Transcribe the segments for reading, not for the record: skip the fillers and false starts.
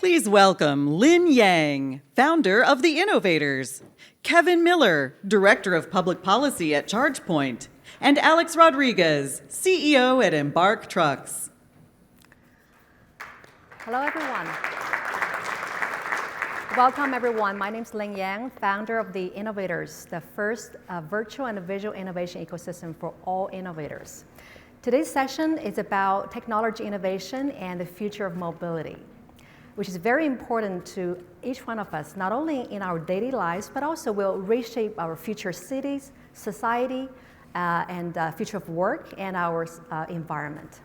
Please welcome Lin Yang, founder of The Innovators, Kevin Miller, Director of Public Policy at ChargePoint, and Alex Rodrigues, CEO at Embark Trucks. Hello, everyone. Welcome, everyone. My name is Lin Yang, founder of The Innovators, the first virtual and visual innovation ecosystem for all innovators. Today's session is about technology innovation and the future of mobility, which is very important to each one of us, not only in our daily lives, but also will reshape our future cities, society, and future of work and our environment.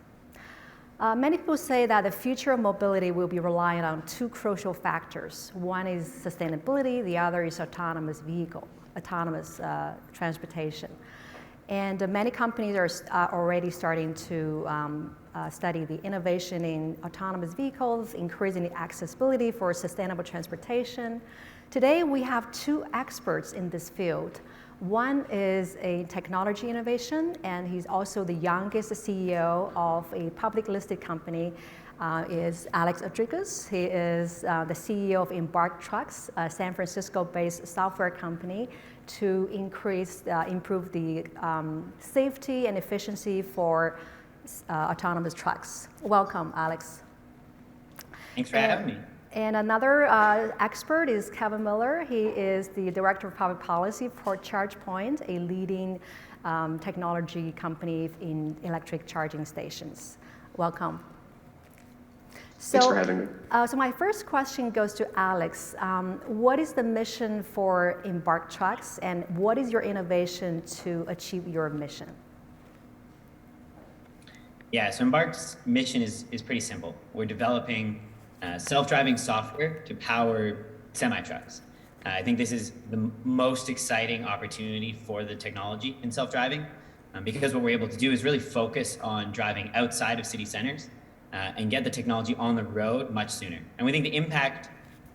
Many people say that the future of mobility will be reliant on two crucial factors. One is sustainability, the other is autonomous transportation. And many companies are already starting to study the innovation in autonomous vehicles, increasing the accessibility for sustainable transportation. Today, we have two experts in this field. One is a technology innovation, and he's also the youngest CEO of a public listed company, is Alex Rodrigues. He is the CEO of Embark Trucks, a San Francisco-based software company to improve the safety and efficiency for autonomous trucks. Welcome, Alex. Thanks for having me. And another expert is Kevin Miller. He is the Director of Public Policy for ChargePoint, a leading technology company in electric charging stations. Welcome. Thanks for having me. So my first question goes to Alex. What is the mission for Embark Trucks, and what is your innovation to achieve your mission? Yeah, so Embark's mission is pretty simple. We're developing self-driving software to power semi-trucks. I think this is the most exciting opportunity for the technology in self-driving because what we're able to do is really focus on driving outside of city centers and get the technology on the road much sooner. And we think the impact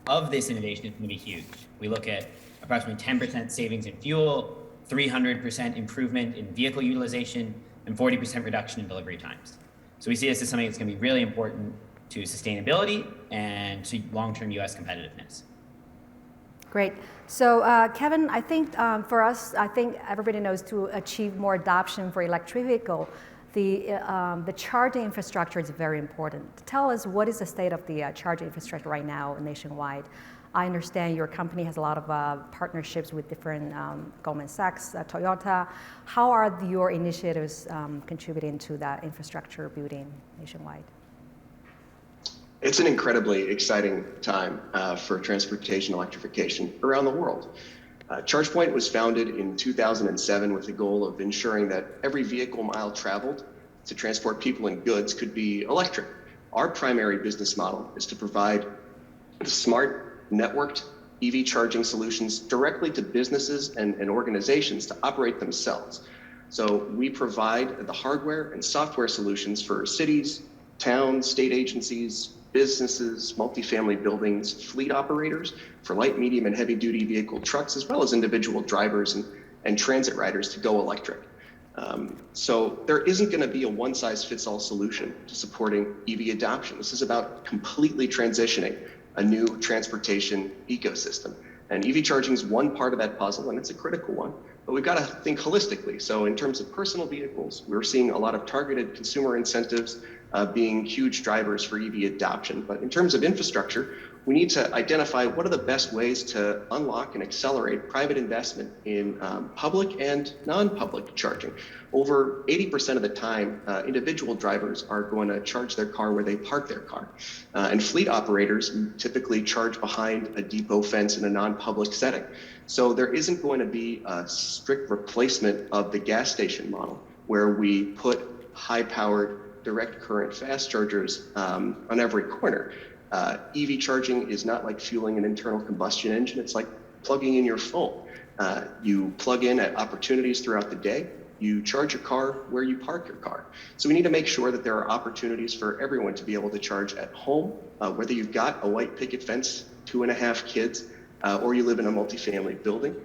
of this innovation is going to be huge. We look at approximately 10% savings in fuel, 300% improvement in vehicle utilization, and 40% reduction in delivery times. So we see this as something that's going to be really important to sustainability and to long-term U.S. competitiveness. Great. So Kevin, I think for us, I think everybody knows to achieve more adoption for electric vehicle, the charging infrastructure is very important. Tell us, what is the state of the charging infrastructure right now nationwide? I understand your company has a lot of partnerships with different Goldman Sachs, Toyota. How are your initiatives contributing to that infrastructure building nationwide? It's an incredibly exciting time for transportation electrification around the world. ChargePoint was founded in 2007 with the goal of ensuring that every vehicle mile traveled to transport people and goods could be electric. Our primary business model is to provide smart, networked EV charging solutions directly to businesses and organizations to operate themselves. So we provide the hardware and software solutions for cities, towns, state agencies, businesses, multifamily buildings, fleet operators for light, medium, and heavy duty vehicle trucks, as well as individual drivers and transit riders to go electric. So there isn't going to be a one-size-fits-all solution to supporting EV adoption. This is about completely transitioning a new transportation ecosystem. And EV charging is one part of that puzzle, and it's a critical one. But we've got to think holistically. So in terms of personal vehicles, we're seeing a lot of targeted consumer incentives being huge drivers for EV adoption. But in terms of infrastructure, we need to identify what are the best ways to unlock and accelerate private investment in public and non-public charging. Over 80% of the time, individual drivers are going to charge their car where they park their car. And fleet operators typically charge behind a depot fence in a non-public setting. So there isn't going to be a strict replacement of the gas station model where we put high-powered direct current fast chargers on every corner. EV charging is not like fueling an internal combustion engine. It's like plugging in your phone. You plug in at opportunities throughout the day. You charge your car where you park your car. So we need to make sure that there are opportunities for everyone to be able to charge at home, whether you've got a white picket fence, 2.5 kids, or you live in a multifamily building.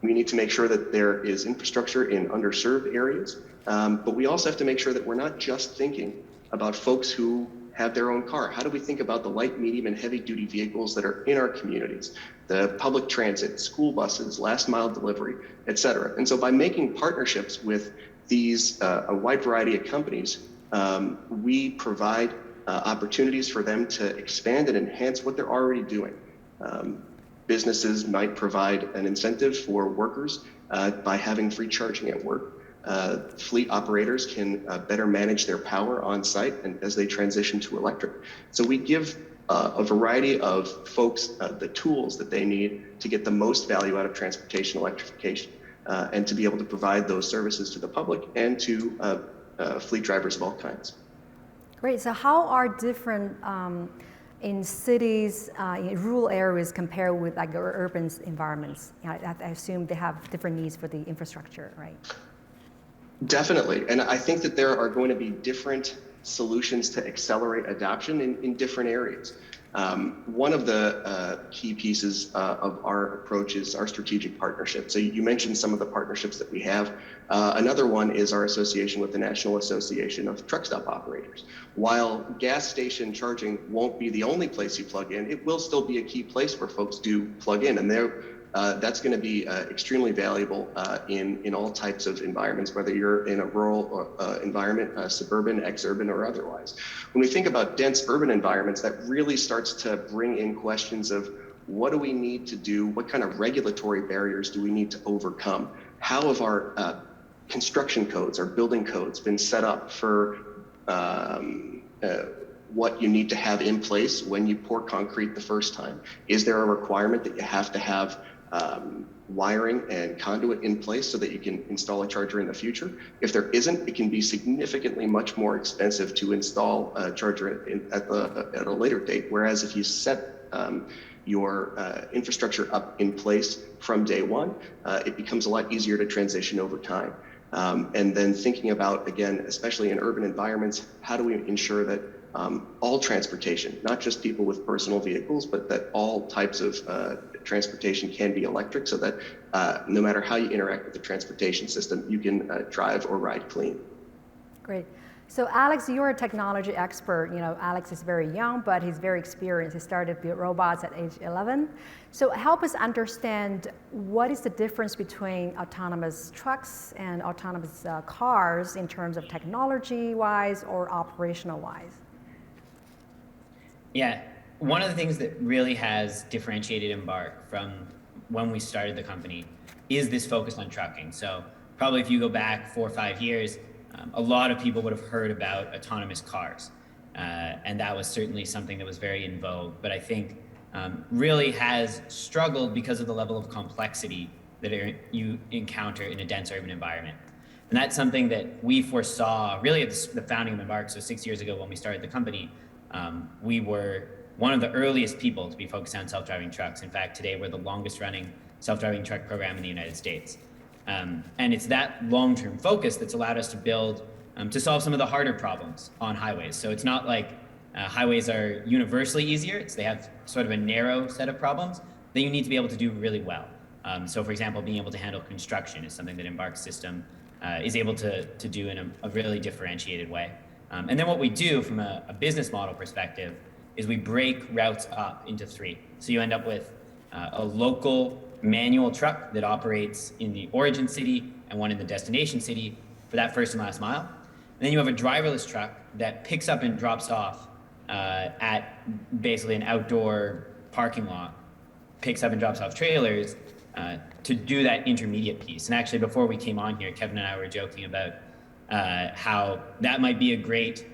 We need to make sure that there is infrastructure in underserved areas. But we also have to make sure that we're not just thinking about folks who have their own car? How do we think about the light, medium, and heavy duty vehicles that are in our communities, the public transit, school buses, last mile delivery, et cetera? And so by making partnerships with these, a wide variety of companies, we provide opportunities for them to expand and enhance what they're already doing. Businesses might provide an incentive for workers by having free charging at work. Fleet operators can better manage their power on site and as they transition to electric. So we give a variety of folks the tools that they need to get the most value out of transportation electrification and to be able to provide those services to the public and to fleet drivers of all kinds. Great. So how are different in cities, in rural areas compared with like urban environments? I assume they have different needs for the infrastructure, right? Definitely. And I think that there are going to be different solutions to accelerate adoption in different areas. One of the key pieces of our approach is our strategic partnership. So you mentioned some of the partnerships that we have. Another one is our association with the National Association of Truck Stop Operators. While gas station charging won't be the only place you plug in, it will still be a key place where folks do plug in. And that's going to be extremely valuable in all types of environments, whether you're in a rural environment, suburban, exurban, or otherwise. When we think about dense urban environments, that really starts to bring in questions of what do we need to do? What kind of regulatory barriers do we need to overcome? How have our construction codes, our building codes been set up for what you need to have in place when you pour concrete the first time? Is there a requirement that you have to have wiring and conduit in place so that you can install a charger in the future? If there isn't, it can be significantly much more expensive to install a charger at a later date. Whereas if you set your infrastructure up in place from day one, it becomes a lot easier to transition over time. And then thinking about, again, especially in urban environments, how do we ensure that all transportation, not just people with personal vehicles, but that all types of transportation can be electric, so that no matter how you interact with the transportation system, you can drive or ride clean. Great. So Alex, you're a technology expert. You know, Alex is very young, but he's very experienced. He started build robots at age 11. So help us understand what is the difference between autonomous trucks and autonomous cars in terms of technology-wise or operational-wise? Yeah, one of the things that really has differentiated Embark from when we started the company is this focus on trucking. So probably if you go back 4 or 5 years, a lot of people would have heard about autonomous cars. And that was certainly something that was very in vogue, but I think really has struggled because of the level of complexity that you encounter in a dense urban environment. And that's something that we foresaw really at the founding of Embark. So 6 years ago when we started the company, we were one of the earliest people to be focused on self-driving trucks. In fact, today we're the longest running self-driving truck program in the United States. And it's that long-term focus that's allowed us to build, to solve some of the harder problems on highways. So it's not like highways are universally easier. They have sort of a narrow set of problems that you need to be able to do really well. So for example, being able to handle construction is something that Embark's system is able to do in a really differentiated way. And then what we do from a business model perspective is we break routes up into 3. So you end up with a local manual truck that operates in the origin city and one in the destination city for that first and last mile. And then you have a driverless truck that picks up and drops off at basically an outdoor parking lot, picks up and drops off trailers to do that intermediate piece. And actually, before we came on here, Kevin and I were joking about how that might be a great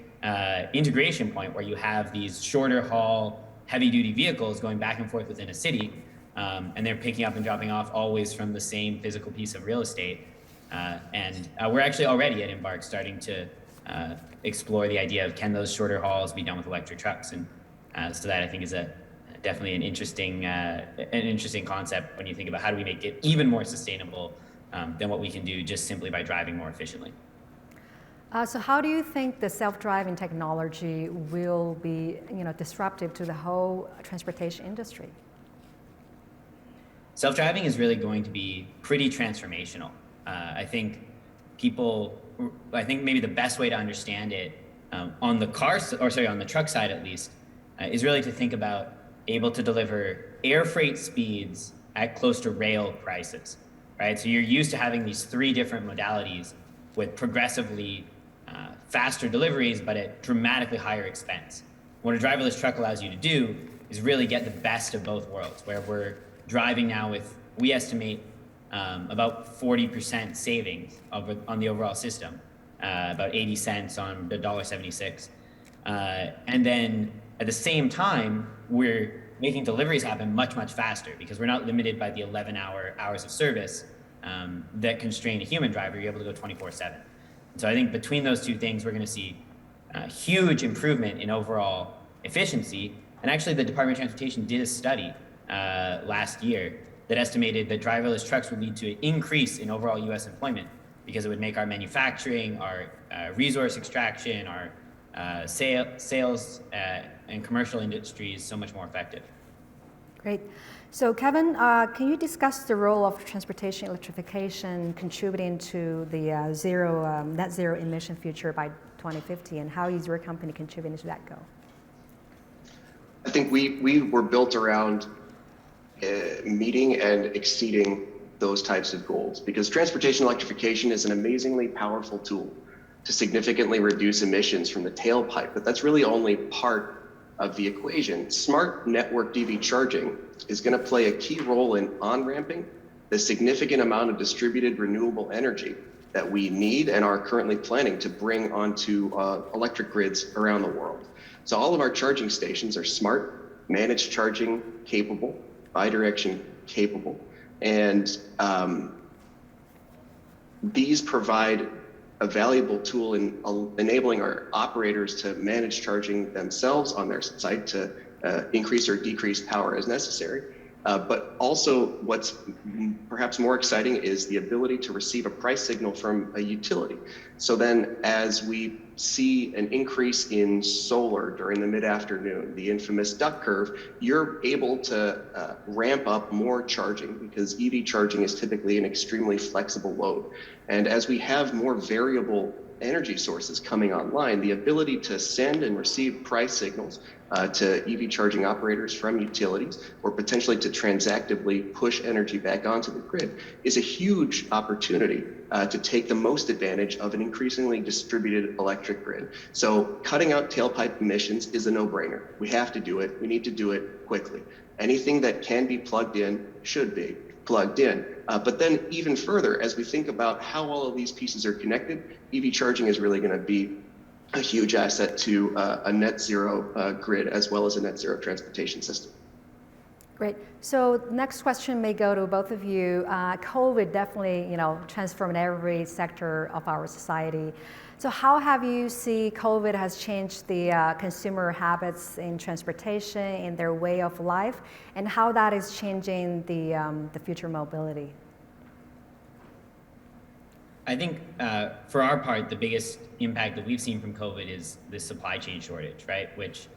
integration point where you have these shorter haul, heavy duty vehicles going back and forth within a city, and they're picking up and dropping off always from the same physical piece of real estate. And we're actually already at Embark starting to explore the idea of can those shorter hauls be done with electric trucks, and so that I think is definitely an interesting concept when you think about how do we make it even more sustainable than what we can do just simply by driving more efficiently. So how do you think the self-driving technology will be, disruptive to the whole transportation industry? Self-driving is really going to be pretty transformational. I think maybe the best way to understand it On the on the truck side at least, is really to think about able to deliver air freight speeds at close to rail prices, right? So you're used to having these three different modalities with progressively faster deliveries, but at dramatically higher expense. What a driverless truck allows you to do is really get the best of both worlds, where we're driving now with, we estimate, about 40% savings on the overall system, about 80 cents on the $1.76. And then at the same time, we're making deliveries happen much, much faster because we're not limited by the 11 hours of service that constrain a human driver. You're able to go 24/7. So I think between those two things, we're going to see a huge improvement in overall efficiency. And actually, the Department of Transportation did a study last year that estimated that driverless trucks would lead to an increase in overall U.S. employment because it would make our manufacturing, our resource extraction, our sales and commercial industries so much more effective. Great. So Kevin, can you discuss the role of transportation electrification contributing to the net zero emission future by 2050, and how is your company contributing to that goal? I think we were built around meeting and exceeding those types of goals, because transportation electrification is an amazingly powerful tool to significantly reduce emissions from the tailpipe, but that's really only part of the equation. Smart networked EV charging is going to play a key role in on-ramping the significant amount of distributed renewable energy that we need and are currently planning to bring onto electric grids around the world. So all of our charging stations are smart, managed charging capable, bi-direction capable, and these provide a valuable tool in enabling our operators to manage charging themselves on their site to increase or decrease power as necessary. But also what's perhaps more exciting is the ability to receive a price signal from a utility. So then as we see an increase in solar during the mid-afternoon, the infamous duck curve, you're able to ramp up more charging because EV charging is typically an extremely flexible load. And as we have more variable energy sources coming online, the ability to send and receive price signals to EV charging operators from utilities, or potentially to transactively push energy back onto the grid, is a huge opportunity to take the most advantage of an increasingly distributed electric grid. So cutting out tailpipe emissions is a no-brainer. We have to do it. We need to do it quickly. Anything that can be plugged in should be plugged in. But then even further, as we think about how all of these pieces are connected, EV charging is really going to be a huge asset to a net zero grid as well as a net zero transportation system. Great. So next question may go to both of you. COVID definitely, transformed every sector of our society. So how have you seen COVID has changed the consumer habits in transportation, in their way of life, and how that is changing the future mobility? I think for our part, the biggest impact that we've seen from COVID is the supply chain shortage, right? Which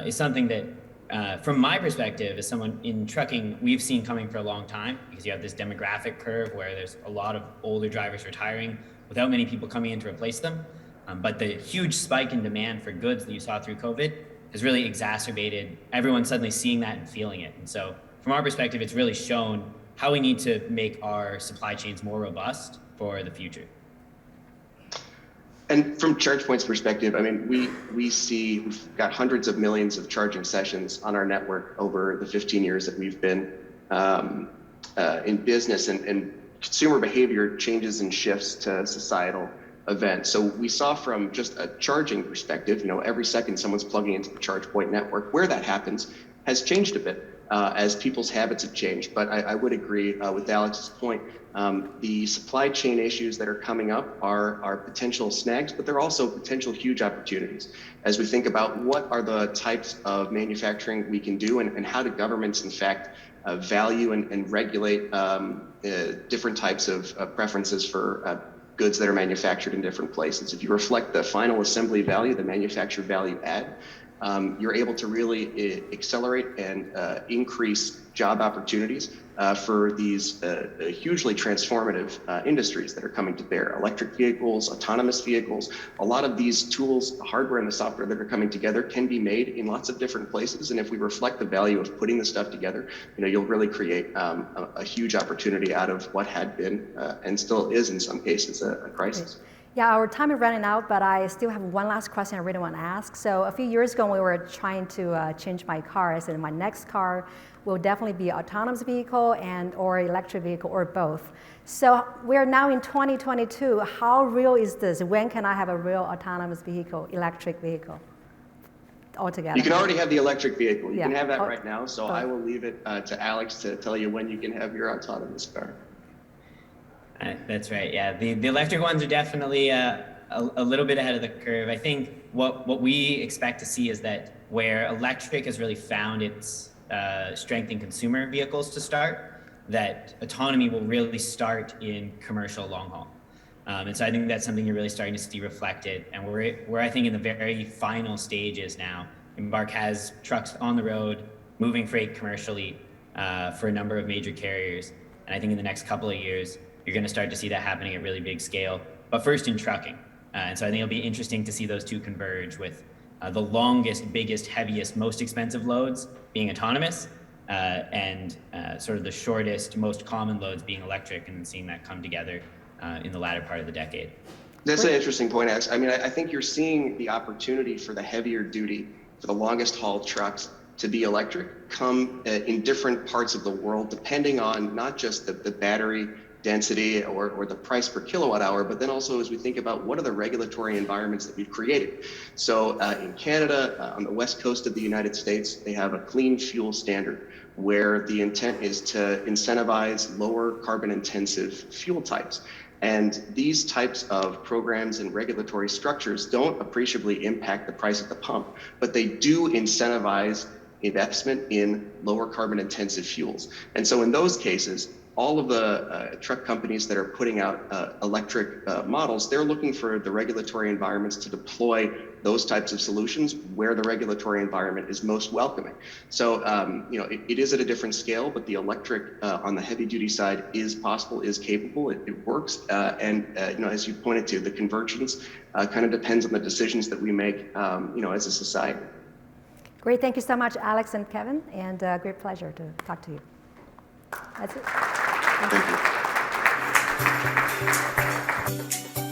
is something that, from my perspective, as someone in trucking, we've seen coming for a long time, because you have this demographic curve where there's a lot of older drivers retiring without many people coming in to replace them. But the huge spike in demand for goods that you saw through COVID has really exacerbated everyone suddenly seeing that and feeling it. And so from our perspective, it's really shown how we need to make our supply chains more robust for the future. And from ChargePoint's perspective, I mean, we've got hundreds of millions of charging sessions on our network over the 15 years that we've been in business, and consumer behavior changes and shifts to societal events. So we saw from just a charging perspective, every second someone's plugging into the ChargePoint network. Where that happens has changed a bit as people's habits have changed. But I would agree with Alex's point. The supply chain issues that are coming up are potential snags, but they're also potential huge opportunities as we think about what are the types of manufacturing we can do, and how do governments, in fact, value and regulate different types of preferences for goods that are manufactured in different places. If you reflect the final assembly value, the manufacturer value add, you're able to really accelerate and increase job opportunities for these hugely transformative industries that are coming to bear. Electric vehicles, autonomous vehicles, a lot of these tools, the hardware and the software that are coming together can be made in lots of different places. And if we reflect the value of putting the stuff together, you'll really create a huge opportunity out of what had been and still is in some cases a crisis. Great. Yeah, our time is running out, but I still have one last question I really want to ask. So a few years ago, we were trying to change my car. I said my next car will definitely be autonomous vehicle and or electric vehicle or both. So we're now in 2022. How real is this? When can I have a real autonomous vehicle, electric vehicle altogether? You can already have the electric vehicle. You can have that right now. So I will leave it to Alex to tell you when you can have your autonomous car. That's right. Yeah, the electric ones are definitely a little bit ahead of the curve. I think what we expect to see is that where electric has really found its strength in consumer vehicles to start, that autonomy will really start in commercial long haul. And so I think that's something you're really starting to see reflected. And we're I think in the very final stages now. Embark has trucks on the road, moving freight commercially for a number of major carriers. And I think in the next couple of years, you're going to start to see that happening at really big scale, but first in trucking. And so I think it'll be interesting to see those two converge with the longest, biggest, heaviest, most expensive loads being autonomous and sort of the shortest, most common loads being electric, and seeing that come together in the latter part of the decade. That's an interesting point, Alex. I mean, I think you're seeing the opportunity for the heavier duty, for the longest haul trucks to be electric come in different parts of the world, depending on not just the battery density or the price per kilowatt hour, but then also as we think about what are the regulatory environments that we've created. So in Canada, on the west coast of the United States, they have a clean fuel standard where the intent is to incentivize lower carbon intensive fuel types. And these types of programs and regulatory structures don't appreciably impact the price at the pump, but they do incentivize investment in lower carbon intensive fuels. And so in those cases, all of the truck companies that are putting out electric models, they're looking for the regulatory environments to deploy those types of solutions where the regulatory environment is most welcoming. So, it is at a different scale, but the electric on the heavy duty side is possible, is capable, it works. And as you pointed to, the convergence kind of depends on the decisions that we make, as a society. Great, thank you so much, Alex and Kevin, and great pleasure to talk to you. That's it. Thank you.